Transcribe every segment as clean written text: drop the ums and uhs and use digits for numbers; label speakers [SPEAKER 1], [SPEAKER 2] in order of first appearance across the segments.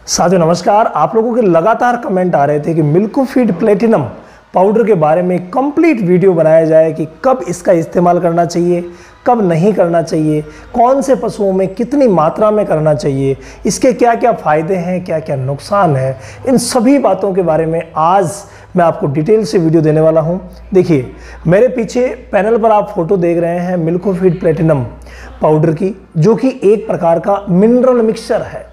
[SPEAKER 1] साथियों नमस्कार। आप लोगों के लगातार कमेंट आ रहे थे कि मिल्कोफीड प्लेटिनम पाउडर के बारे में कंप्लीट वीडियो बनाया जाए कि कब इसका इस्तेमाल करना चाहिए, कब नहीं करना चाहिए, कौन से पशुओं में कितनी मात्रा में करना चाहिए, इसके क्या क्या फ़ायदे हैं, क्या क्या नुकसान है, इन सभी बातों के बारे में आज मैं आपको डिटेल से वीडियो देने वाला हूं। देखिए मेरे पीछे पैनल पर आप फोटो देख रहे हैं मिल्कोफीड प्लेटिनम पाउडर की, जो कि एक प्रकार का मिनरल मिक्सचर है।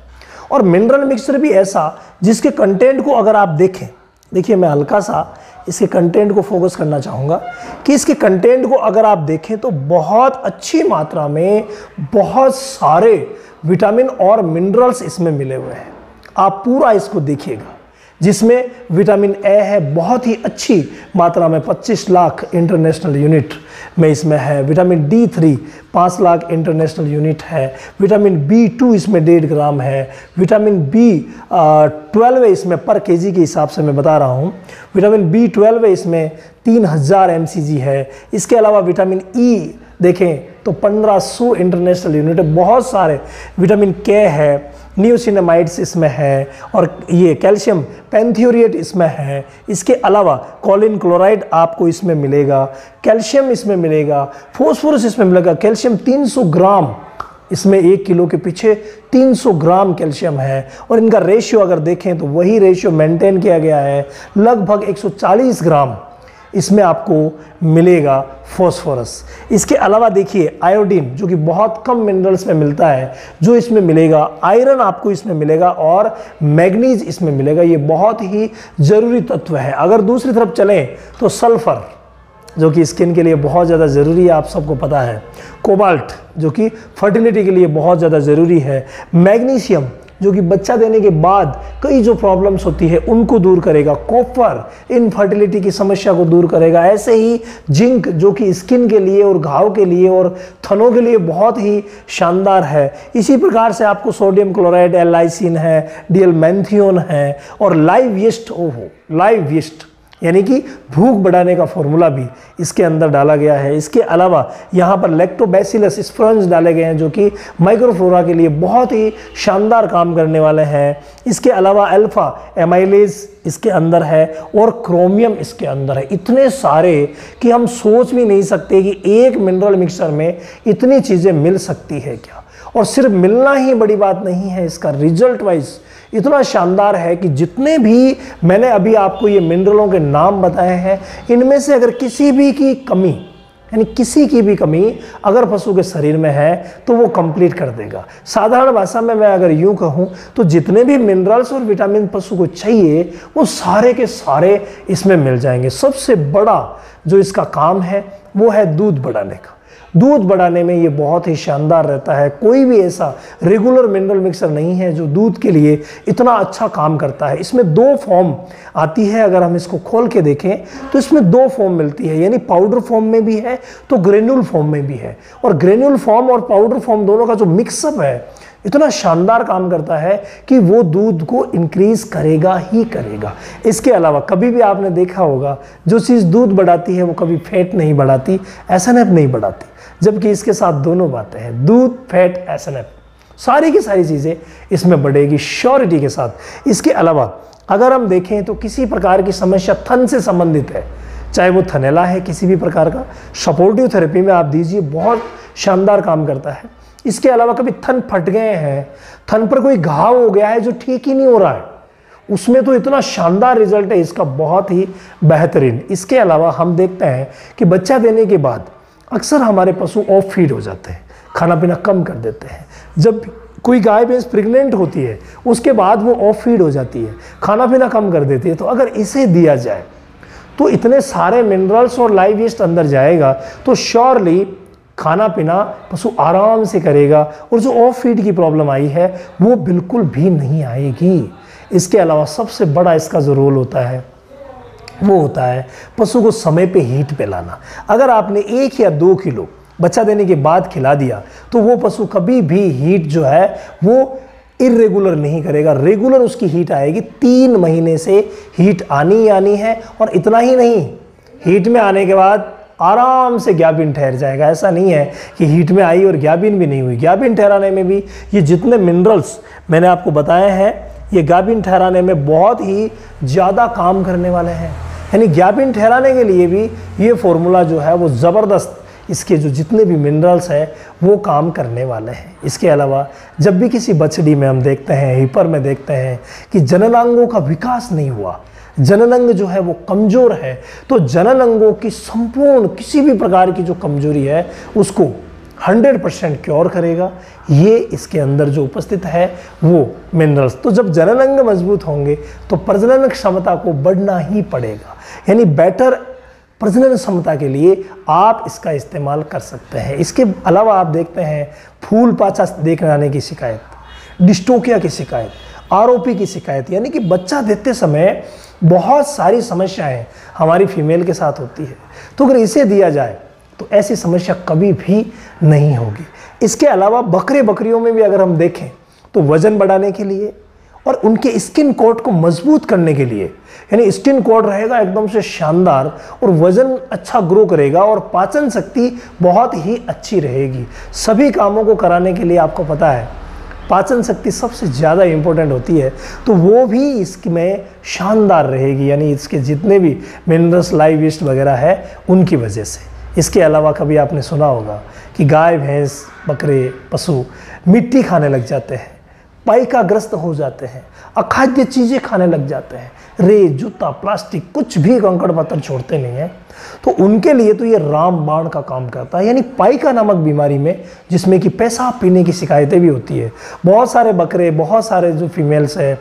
[SPEAKER 1] और मिनरल मिक्सचर भी ऐसा जिसके कंटेंट को अगर आप देखें, देखिए मैं हल्का सा इसके कंटेंट को फोकस करना चाहूँगा कि इसके कंटेंट को अगर आप देखें तो बहुत अच्छी मात्रा में बहुत सारे विटामिन और मिनरल्स इसमें मिले हुए हैं। आप पूरा इसको देखिएगा, जिसमें विटामिन ए है बहुत ही अच्छी मात्रा में 25 लाख इंटरनेशनल यूनिट में इसमें है। Vitamin D3 5 lakh international unit है। विटामिन B2 इसमें 1.5 ग्राम है। विटामिन B12 है इसमें पर केजी के हिसाब से मैं बता रहा हूँ। विटामिन B12 है इसमें 3000 mcg है। इसके अलावा विटामिन E देखें तो 1500 इंटरनेशनल यूनिट है। बहुत सारे विटामिन के है, नियोसिनामाइड्स इसमें है, और ये कैल्शियम पेंथियोरेट इसमें है। इसके अलावा कॉलिन क्लोराइड आपको इसमें मिलेगा, कैल्शियम इसमें मिलेगा, फॉस्फोरस इसमें मिलेगा। कैल्शियम 300 ग्राम इसमें 1 किलो के पीछे 300 ग्राम कैल्शियम है। और इनका रेशियो अगर देखें तो वही रेशियो मेंटेन किया गया है, लगभग 140 ग्राम इसमें आपको मिलेगा फॉस्फोरस। इसके अलावा देखिए आयोडीन, जो कि बहुत कम मिनरल्स में मिलता है, जो इसमें मिलेगा। आयरन आपको इसमें मिलेगा और मैग्नीज इसमें मिलेगा। ये बहुत ही ज़रूरी तत्व है। अगर दूसरी तरफ चलें तो सल्फर, जो कि स्किन के लिए बहुत ज़्यादा ज़रूरी है, आप सबको पता है। कोबाल्ट, जो कि फर्टिलिटी के लिए बहुत ज़्यादा ज़रूरी है। मैग्नीशियम, जो कि बच्चा देने के बाद कई जो प्रॉब्लम्स होती है उनको दूर करेगा। कॉपर इनफर्टिलिटी की समस्या को दूर करेगा। ऐसे ही जिंक, जो कि स्किन के लिए और घाव के लिए और थनों के लिए बहुत ही शानदार है। इसी प्रकार से आपको सोडियम क्लोराइड, एलाइसिन है, डिएल-मेंथियोन है, और लाइव यीस्ट, लाइव यीस्ट यानी कि भूख बढ़ाने का फॉर्मूला भी इसके अंदर डाला गया है। इसके अलावा यहाँ पर लैक्टोबैसिलस स्पॉन्ज डाले गए हैं, जो कि माइक्रोफ्लोरा के लिए बहुत ही शानदार काम करने वाले हैं। इसके अलावा अल्फा एमाइलेज इसके अंदर है और क्रोमियम इसके अंदर है। इतने सारे कि हम सोच भी नहीं सकते कि एक मिनरल मिक्सचर में इतनी चीज़ें मिल सकती है क्या। और सिर्फ मिलना ही बड़ी बात नहीं है, इसका रिजल्ट वाइज इतना शानदार है कि जितने भी मैंने अभी आपको ये मिनरलों के नाम बताए हैं, इनमें से अगर किसी भी की कमी, यानी किसी की भी कमी अगर पशु के शरीर में है तो वो कंप्लीट कर देगा। साधारण भाषा में मैं अगर यूं कहूं तो जितने भी मिनरल्स और विटामिन पशु को चाहिए वो सारे के सारे इसमें मिल जाएंगे। सबसे बड़ा जो इसका काम है वो है दूध बढ़ाने का। दूध बढ़ाने में ये बहुत ही शानदार रहता है। कोई भी ऐसा रेगुलर मिनरल मिक्सर नहीं है जो दूध के लिए इतना अच्छा काम करता है। इसमें 2 फॉर्म आती है। अगर हम इसको खोल के देखें तो इसमें 2 फॉर्म मिलती है, यानी पाउडर फॉर्म में भी है तो ग्रेन्यूल फॉर्म में भी है। और ग्रेन्यूल फॉर्म और पाउडर फॉर्म दोनों का जो मिक्सअप है इतना शानदार काम करता है कि वो दूध को इंक्रीज करेगा ही करेगा। इसके अलावा कभी भी आपने देखा होगा जो चीज़ दूध बढ़ाती है वो कभी फैट नहीं बढ़ाती, एसएनएफ नहीं बढ़ाती, जबकि इसके साथ दोनों बातें हैं, दूध, फैट, एसएनएफ, सारी की सारी चीज़ें इसमें बढ़ेगी श्योरिटी के साथ। इसके अलावा अगर हम देखें तो किसी प्रकार की समस्या थन से संबंधित है, चाहे वो थनैला है किसी भी प्रकार का, सपोर्टिव थेरेपी में आप दीजिए, बहुत शानदार काम करता है। इसके अलावा कभी थन फट गए हैं, थन पर कोई घाव हो गया है जो ठीक ही नहीं हो रहा है, उसमें तो इतना शानदार रिजल्ट है इसका, बहुत ही बेहतरीन। इसके अलावा हम देखते हैं कि बच्चा देने के बाद अक्सर हमारे पशु ऑफ फीड हो जाते हैं, खाना पीना कम कर देते हैं। जब कोई गाय भैंस प्रेग्नेंट होती है उसके बाद वो ऑफ फीड हो जाती है, खाना पीना कम कर देती है। तो अगर इसे दिया जाए तो इतने सारे मिनरल्स और लाइव यीस्ट अंदर जाएगा तो श्योरली खाना पीना पशु आराम से करेगा और जो ऑफ फीड की प्रॉब्लम आई है वो बिल्कुल भी नहीं आएगी। इसके अलावा सबसे बड़ा इसका जो रोल होता है वो होता है पशु को समय पे हीट पिलाना। अगर आपने 1 या 2 किलो बच्चा देने के बाद खिला दिया तो वो पशु कभी भी हीट जो है वो इरेगुलर नहीं करेगा, रेगुलर उसकी हीट आएगी। 3 महीने से हीट आनी ही आनी है। और इतना ही नहीं, हीट में आने के बाद आराम से ग्याबिन ठहर जाएगा। ऐसा नहीं है कि हीट में आई और ग्याबिन भी नहीं हुई। ग्याबिन ठहराने में भी ये जितने मिनरल्स मैंने आपको बताए हैं ये गाभिन ठहराने में बहुत ही ज़्यादा काम करने वाले हैं। यानी गाभिन ठहराने के लिए भी ये फॉर्मूला जो है वो ज़बरदस्त, इसके जो जितने भी मिनरल्स हैं वो काम करने वाले हैं। इसके अलावा जब भी किसी बछड़ी में हम देखते हैं, हिपर में देखते हैं कि जननांगों का विकास नहीं हुआ, जननांग जो है वो कमज़ोर है, तो जननांगों की संपूर्ण किसी भी प्रकार की जो कमजोरी है उसको 100% क्योर करेगा ये इसके अंदर जो उपस्थित है वो मिनरल्स। तो जब जननांग मजबूत होंगे तो प्रजनन क्षमता को बढ़ना ही पड़ेगा। यानी बेटर प्रजनन क्षमता के लिए आप इसका इस्तेमाल कर सकते हैं। इसके अलावा आप देखते हैं फूल पाचा देखने आने की शिकायत, डिस्टोकिया की शिकायत, आरओपी की शिकायत, यानी कि बच्चा देते समय बहुत सारी समस्याएं हमारी फीमेल के साथ होती है। तो अगर इसे दिया जाए तो ऐसी समस्या कभी भी नहीं होगी। इसके अलावा बकरियों में भी अगर हम देखें तो वजन बढ़ाने के लिए और उनके स्किन कोट को मजबूत करने के लिए, यानी स्किन कोट रहेगा एकदम से शानदार और वजन अच्छा ग्रो करेगा और पाचन शक्ति बहुत ही अच्छी रहेगी। सभी कामों को कराने के लिए आपको पता है पाचन शक्ति सबसे ज़्यादा इम्पोर्टेंट होती है, तो वो भी इसमें शानदार रहेगी। यानी इसके जितने भी मिनरल्स, लाइव ईस्ट वगैरह है उनकी वजह से। इसके अलावा कभी आपने सुना होगा कि गाय, भैंस, बकरे, पशु मिट्टी खाने लग जाते हैं, पाइकाग्रस्त हो जाते हैं, अखाद्य चीज़ें खाने लग जाते हैं, रेत, जूता, प्लास्टिक, कुछ भी कंकड़ पत्थर छोड़ते नहीं हैं, तो उनके लिए तो ये रामबाण का काम करता है। यानी पाइका नामक बीमारी में, जिसमें कि पेशाब पीने की शिकायतें भी होती है, बहुत सारे बकरे, बहुत सारे जो फीमेल्स है,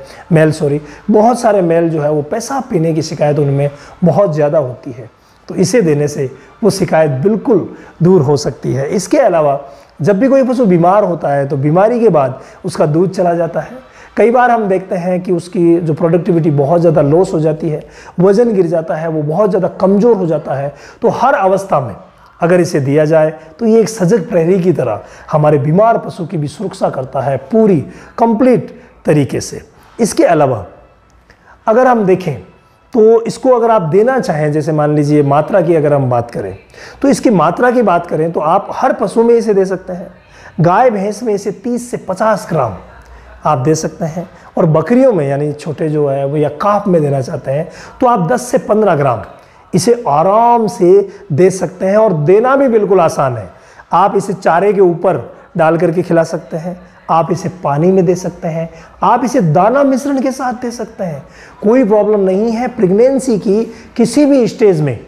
[SPEAKER 1] बहुत सारे मेल जो है वो पेशाब पीने की शिकायत उनमें बहुत ज़्यादा होती है। तो इसे देने से वो शिकायत बिल्कुल दूर हो सकती है। इसके अलावा जब भी कोई पशु बीमार होता है तो बीमारी के बाद उसका दूध चला जाता है। कई बार हम देखते हैं कि उसकी जो प्रोडक्टिविटी बहुत ज़्यादा लॉस हो जाती है, वज़न गिर जाता है, वो बहुत ज़्यादा कमज़ोर हो जाता है। तो हर अवस्था में अगर इसे दिया जाए तो ये एक सजग प्रहरी की तरह हमारे बीमार पशु की भी सुरक्षा करता है पूरी कंप्लीट तरीके से। इसके अलावा अगर हम देखें तो इसको अगर आप देना चाहें, जैसे मान लीजिए मात्रा की अगर हम बात करें तो इसकी मात्रा की बात करें तो आप हर पशु में इसे दे सकते हैं। गाय, भैंस में इसे 30 से 50 ग्राम आप दे सकते हैं, और बकरियों में यानी छोटे जो है वो या काफ में देना चाहते हैं तो आप 10 से 15 ग्राम इसे आराम से दे सकते हैं। और देना भी बिल्कुल आसान है। आप इसे चारे के ऊपर डाल करके खिला सकते हैं, आप इसे पानी में दे सकते हैं, आप इसे दाना मिश्रण के साथ दे सकते हैं, कोई प्रॉब्लम नहीं है। प्रेगनेंसी की किसी भी स्टेज में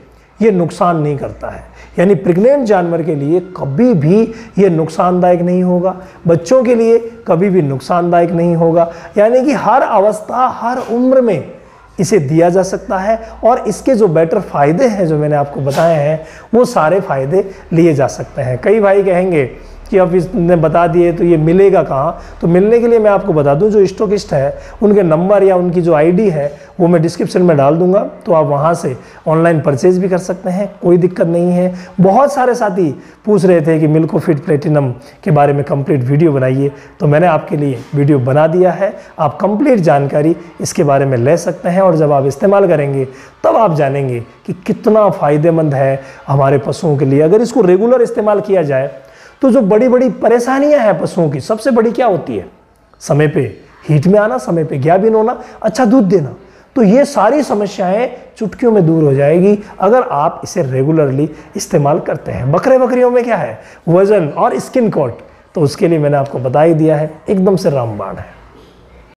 [SPEAKER 1] ये नुकसान नहीं करता है। यानी प्रेग्नेंट जानवर के लिए कभी भी ये नुकसानदायक नहीं होगा, बच्चों के लिए कभी भी नुकसानदायक नहीं होगा। यानी कि हर अवस्था, हर उम्र में इसे दिया जा सकता है और इसके जो बेटर फ़ायदे हैं जो मैंने आपको बताए हैं वो सारे फ़ायदे लिए जा सकते हैं। कई भाई कहेंगे कि अब इसने बता दिए तो ये मिलेगा कहाँ, तो मिलने के लिए मैं आपको बता दूं, जो स्टॉकिस्ट है उनके नंबर या उनकी जो आईडी है वो मैं डिस्क्रिप्शन में डाल दूंगा, तो आप वहाँ से ऑनलाइन परचेज भी कर सकते हैं, कोई दिक्कत नहीं है। बहुत सारे साथी पूछ रहे थे कि मिल्कोफिट प्लेटिनम के बारे में कंप्लीट वीडियो बनाइए, तो मैंने आपके लिए वीडियो बना दिया है। आप कंप्लीट जानकारी इसके बारे में ले सकते हैं और जब आप इस्तेमाल करेंगे तब आप जानेंगे कि कितना फ़ायदेमंद है हमारे पशुओं के लिए। अगर इसको रेगुलर इस्तेमाल किया जाए तो जो बड़ी बड़ी परेशानियां हैं पशुओं की, सबसे बड़ी क्या होती है? समय पे हीट में आना, समय पे गाभिन होना, अच्छा दूध देना, तो ये सारी समस्याएं चुटकियों में दूर हो जाएगी अगर आप इसे रेगुलरली इस्तेमाल करते हैं। बकरियों में क्या है? वजन और स्किन कोट, तो उसके लिए मैंने आपको बता ही दिया है, एकदम से रामबाण है।